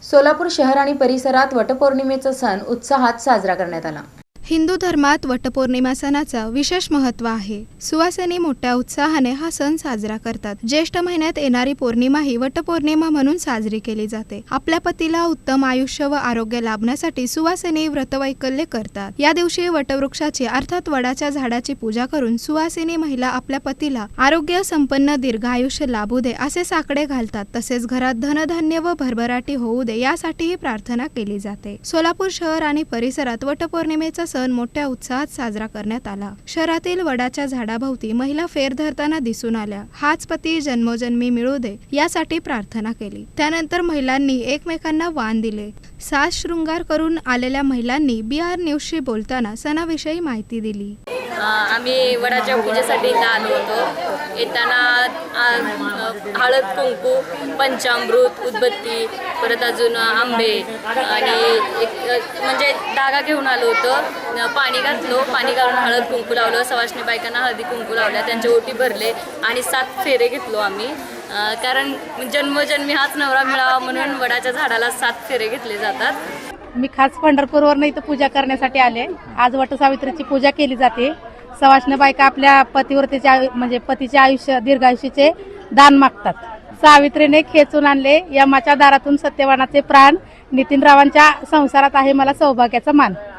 सोलापूर शहर आणि परिसरात वटपौर्णिमेचा सण उत्साहात साजरा करण्यात आला। हिंदू धर्मात वटपौर्णिमा सणाचा विशेष महत्त्व आहे। सुवासिनी मोठ्या उत्साहाने हा सण साजरा करतात। ज्येष्ठ महिन्यात येणारी पौर्णिमा ही वटपौर्णिमा म्हणून साजरी केली जाते। आपल्या पतीला उत्तम आयुष्य व आरोग्य लाभण्यासाठी सुवासिनी व्रतवैकल्य करतात। या दिवशी वटवृक्षाची अर्थात वडाच्या झाडाची पूजा करून सुवासिनी महिला आपल्या पतीला आरोग्य संपन्न दीर्घ आयुष्य लाभू दे असे साकडे घालतात। तसेच घरात धनधान्य व भरभराटी होऊ दे यासाठीही प्रार्थना केली जाते। सोलापूर शहर आणि परिसरात वटपौर्णिमेचा सण मोठ्या उत्साहात साजरा करण्यात आला। शहरातील वडाच्या झाडाभोवती महिला फेर धरताना दिसून आल्या। हाच पती जन्मोजन्मी मिळू दे यासाठी प्रार्थना केली। त्यानंतर महिलांनी एकमेकांना वाण दिले। साज शृंगार करून आलेल्या महिलांनी BR न्यूजशी बोलताना सणाविषयी माहिती दिली। आम्ही वडाच्या पूजेसाठी इथं आलो होतो। येताना हळद कुंकू, पंचामृत, उदबत्ती, परत अजून आंबे आणि एक म्हणजे धागा घेऊन आलो होतो। पाणी घातलो, पाणी घालून हळद कुंकू लावलं, सवाष्णी बायकांना हळदी कुंकू लावल्या, त्यांच्या ओटी भरले आणि 7 फेरे घेतलो आम्ही। कारण जन्मोजन्मी हाच नवरा मिळावा म्हणून वडाच्या झाडाला 7 फेरे घेतले जातात। मी खास पंढरपूरवरून इथं पूजा करण्यासाठी आले। आज वटसावित्रीची पूजा केली जाते। सवाष्ण बायका आपल्या पतिव्रतेचे म्हणजे पतीचे आयुष्य दीर्घायुष्याचे दान मागतात। सावित्रीने खेचून आणले यमाच्या दारातून सत्यवानाचे प्राण। नितीनरावांच्या संसारात आहे मला सौभाग्याचा मान।